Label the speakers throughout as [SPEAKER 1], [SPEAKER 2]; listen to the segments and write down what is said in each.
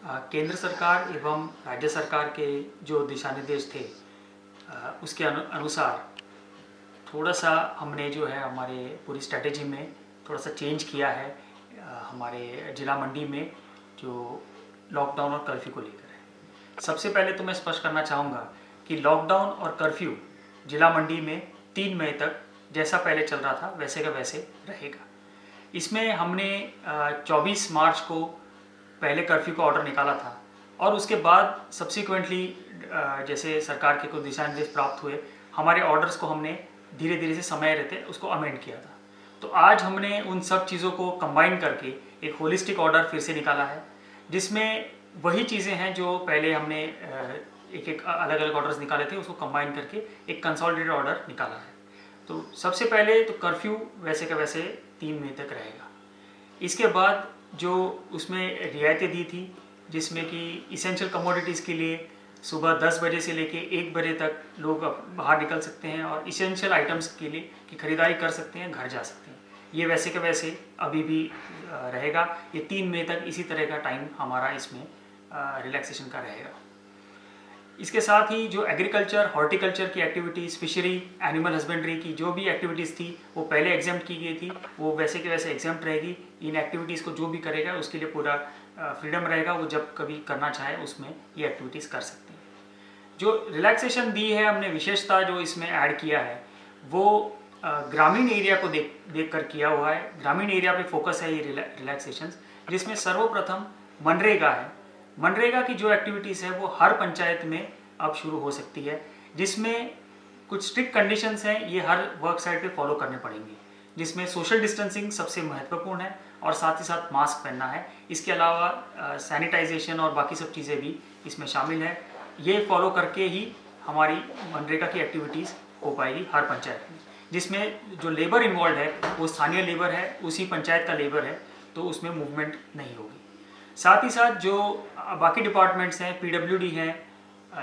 [SPEAKER 1] केंद्र सरकार एवं राज्य सरकार के जो दिशा निर्देश थे उसके अनुसार थोड़ा सा हमने जो है हमारे पूरी स्ट्रैटेजी में थोड़ा सा चेंज किया है हमारे जिला मंडी में जो लॉकडाउन और कर्फ्यू को लेकर है। सबसे पहले तो मैं स्पष्ट करना चाहूँगा कि लॉकडाउन और कर्फ्यू जिला मंडी में 3 मई तक जैसा पहले चल रहा था वैसे का वैसे रहेगा। इसमें हमने 24 मार्च को पहले कर्फ्यू का ऑर्डर निकाला था और उसके बाद सब्सिक्वेंटली जैसे सरकार के कुछ दिशा निर्देश प्राप्त हुए, हमारे ऑर्डर्स को हमने धीरे धीरे से समय रहते उसको अमेंड किया था। तो आज हमने उन सब चीज़ों को कंबाइन करके एक होलिस्टिक ऑर्डर फिर से निकाला है, जिसमें वही चीज़ें हैं जो पहले हमने एक एक अलग अलग ऑर्डर्स निकाले थे, उसको कंबाइन करके एक कंसोलिडेटेड ऑर्डर निकाला है। तो सबसे पहले तो कर्फ्यू वैसे का वैसे 3 मई तक रहेगा। इसके बाद जो उसमें रियायतें दी थी, जिसमें कि इसेंशियल कमोडिटीज़ के लिए सुबह 10 बजे से लेके 1 बजे तक लोग बाहर निकल सकते हैं और इसेंशियल आइटम्स के लिए की खरीदारी कर सकते हैं, घर जा सकते हैं। ये वैसे के वैसे अभी भी रहेगा। ये 3 मई तक इसी तरह का टाइम हमारा इसमें रिलैक्सेशन का रहेगा। इसके साथ ही जो एग्रीकल्चर, हॉर्टिकल्चर की एक्टिविटीज़, फिशरी, एनिमल हस्बेंड्री की जो भी एक्टिविटीज़ थी वो पहले एग्जाम्प्ट की गई थी, वो वैसे के वैसे एग्जाम्प्ट रहेगी। इन एक्टिविटीज़ को जो भी करेगा उसके लिए पूरा फ्रीडम रहेगा, वो जब कभी करना चाहे उसमें ये एक्टिविटीज़ कर सकते हैं। जो रिलैक्सेशन दी है हमने, विशेषता जो इसमें ऐड किया है वो ग्रामीण एरिया को देख कर किया हुआ है। ग्रामीण एरिया पे फोकस है ये रिलैक्सेशन, जिसमें सर्वप्रथम मनरेगा है। मनरेगा की जो एक्टिविटीज़ है वो हर पंचायत में अब शुरू हो सकती है, जिसमें कुछ स्ट्रिक्ट कंडीशंस हैं, ये हर वर्क साइट पे फॉलो करने पड़ेंगे, जिसमें सोशल डिस्टेंसिंग सबसे महत्वपूर्ण है और साथ ही साथ मास्क पहनना है। इसके अलावा सैनिटाइजेशन और बाकी सब चीज़ें भी इसमें शामिल है। ये फॉलो करके ही हमारी मनरेगा की एक्टिविटीज़ हो पाएगी हर पंचायत में, जिसमें जो लेबर इन्वॉल्व है वो स्थानीय लेबर है, उसी पंचायत का लेबर है, तो उसमें मूवमेंट नहीं होगी। साथ ही साथ जो बाकी डिपार्टमेंट्स हैं, पीडब्ल्यूडी है,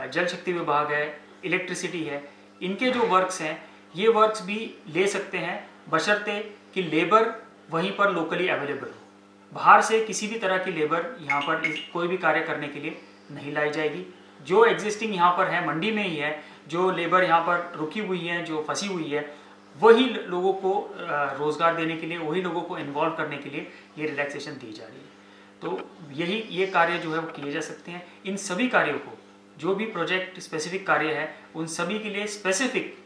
[SPEAKER 1] जल शक्ति विभाग है, इलेक्ट्रिसिटी है, इनके जो वर्क्स हैं ये वर्क्स भी ले सकते हैं, बशर्ते कि लेबर वहीं पर लोकली अवेलेबल हो। बाहर से किसी भी तरह की लेबर यहाँ पर कोई भी कार्य करने के लिए नहीं लाई जाएगी। जो एग्जिस्टिंग यहाँ पर है मंडी में ही है, जो लेबर यहाँ पर रुकी हुई है, जो फंसी हुई है, वही लोगों को रोज़गार देने के लिए, वही लोगों को इन्वॉल्व करने के लिए ये रिलैक्सेशन दी जा रही है। तो ये कार्य जो है वो किए जा सकते हैं। इन सभी कार्यों को, जो भी प्रोजेक्ट स्पेसिफिक कार्य है, उन सभी के लिए स्पेसिफिक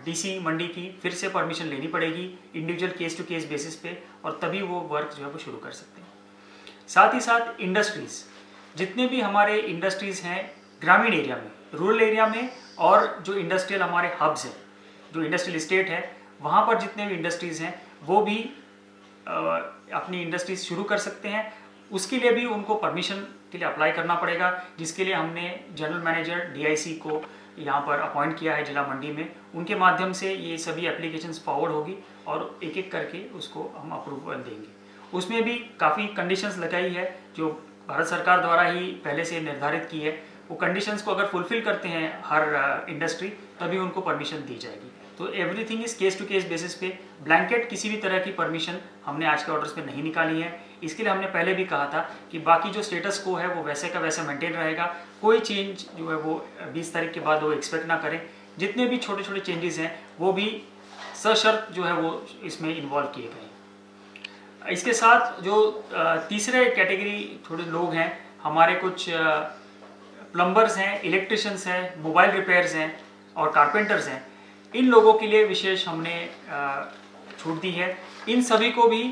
[SPEAKER 1] डीसी मंडी की फिर से परमिशन लेनी पड़ेगी individual case to case basis पे, और तभी वो वर्क जो है वो शुरू कर सकते हैं। साथ ही साथ इंडस्ट्रीज़, जितने भी हमारे इंडस्ट्रीज़ हैं ग्रामीण एरिया में, रूरल एरिया में, और जो इंडस्ट्रियल हमारे हब्स हैं, जो इंडस्ट्रियल स्टेट है, वहाँ पर जितने भी इंडस्ट्रीज़ हैं वो भी अपनी इंडस्ट्रीज शुरू कर सकते हैं। उसके लिए भी उनको परमिशन के लिए अप्लाई करना पड़ेगा, जिसके लिए हमने जनरल मैनेजर डीआईसी को यहाँ पर अपॉइंट किया है जिला मंडी में। उनके माध्यम से ये सभी एप्लीकेशंस फॉरवर्ड होगी और एक एक करके उसको हम अप्रूवल देंगे। उसमें भी काफ़ी कंडीशंस लगाई है जो भारत सरकार द्वारा ही पहले से निर्धारित की है। वो कंडीशंस को अगर फुलफिल करते हैं हर इंडस्ट्री, तभी उनको परमिशन दी जाएगी। तो everything is case to case basis पे। ब्लैंकेट किसी भी तरह की परमिशन हमने आज के ऑर्डर्स में नहीं निकाली है। इसके लिए हमने पहले भी कहा था कि बाकी जो स्टेटस को है वो वैसे का वैसा मेंटेन रहेगा, कोई चेंज जो है वो 20 तारीख के बाद वो एक्सपेक्ट ना करें। जितने भी छोटे छोटे चेंजेस हैं वो भी सशर्त जो है वो इसमें इन्वॉल्व किए गए हैं। इसके साथ जो तीसरे कैटेगरी थोड़े लोग हैं, हमारे कुछ प्लम्बर्स हैं, इलेक्ट्रिशियंस हैं, मोबाइल रिपेयर्स हैं और कारपेंटर्स हैं, इन लोगों के लिए विशेष हमने छूट दी है। इन सभी को भी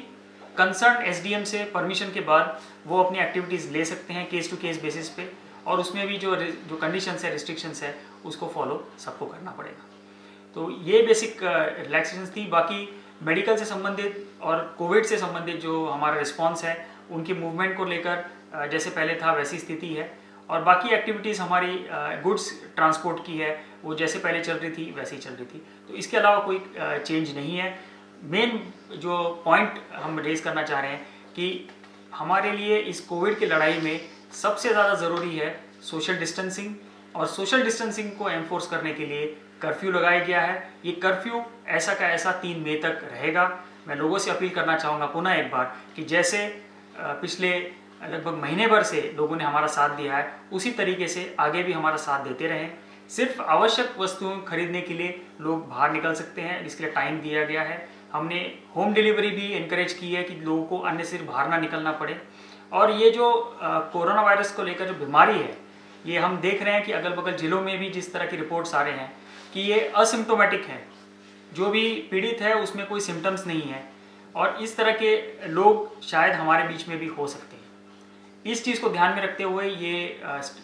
[SPEAKER 1] कंसर्न एसडीएम से परमिशन के बाद वो अपनी एक्टिविटीज़ ले सकते हैं केस टू केस बेसिस पे, और उसमें भी जो कंडीशंस है, रिस्ट्रिक्शंस है, उसको फॉलो सबको करना पड़ेगा। तो ये बेसिक रिलैक्सेशंस थी। बाकी मेडिकल से संबंधित और कोविड से संबंधित जो हमारा रिस्पॉन्स है, उनकी मूवमेंट को लेकर जैसे पहले था वैसी स्थिति है, और बाकी एक्टिविटीज़ हमारी गुड्स ट्रांसपोर्ट की है वो जैसे पहले चल रही थी वैसे ही चल रही थी। तो इसके अलावा कोई चेंज नहीं है। मेन जो पॉइंट हम रेज करना चाह रहे हैं कि हमारे लिए इस कोविड की लड़ाई में सबसे ज़्यादा ज़रूरी है सोशल डिस्टेंसिंग, और सोशल डिस्टेंसिंग को एनफोर्स करने के लिए कर्फ्यू लगाया गया है। ये कर्फ्यू ऐसा का ऐसा 3 मई तक रहेगा। मैं लोगों से अपील करना चाहूँगा पुनः एक बार कि जैसे पिछले लगभग महीने भर से लोगों ने हमारा साथ दिया है, उसी तरीके से आगे भी हमारा साथ देते रहें। सिर्फ आवश्यक वस्तुएं खरीदने के लिए लोग बाहर निकल सकते हैं, इसके लिए टाइम दिया गया है। हमने होम डिलीवरी भी इनकरेज की है कि लोगों को अन्य सिर्फ बाहर ना निकलना पड़े। और ये जो कोरोना वायरस को लेकर जो बीमारी है, ये हम देख रहे हैं कि अगल बगल जिलों में भी जिस तरह की रिपोर्ट्स आ रहे हैं कि ये असिम्टोमेटिक है, जो भी पीड़ित है उसमें कोई सिम्टम्स नहीं है, और इस तरह के लोग शायद हमारे बीच में भी हो सकते हैं। इस चीज़ को ध्यान में रखते हुए ये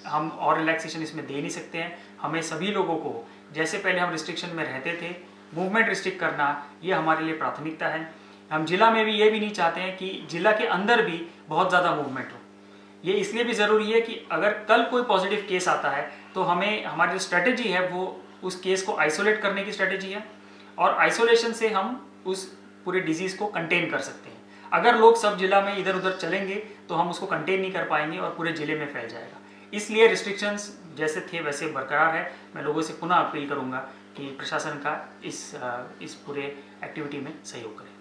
[SPEAKER 1] हम और रिलैक्सेशन इसमें दे नहीं सकते हैं। हमें सभी लोगों को, जैसे पहले हम रिस्ट्रिक्शन में रहते थे, मूवमेंट रिस्ट्रिक्ट करना ये हमारे लिए प्राथमिकता है। हम जिला में भी ये भी नहीं चाहते हैं कि जिला के अंदर भी बहुत ज़्यादा मूवमेंट हो। ये इसलिए भी ज़रूरी है कि अगर कल कोई पॉजिटिव केस आता है तो हमें, हमारी जो स्ट्रेटेजी है वो उस केस को आइसोलेट करने की स्ट्रेटेजी है, और आइसोलेशन से हम उस पूरे डिजीज़ को कंटेन कर सकते हैं। अगर लोग सब जिला में इधर उधर चलेंगे तो हम उसको कंटेन नहीं कर पाएंगे और पूरे जिले में फैल जाएगा। इसलिए रिस्ट्रिक्शंस जैसे थे वैसे बरकरार है। मैं लोगों से पुनः अपील करूंगा कि प्रशासन का इस पूरे एक्टिविटी में सहयोग करें।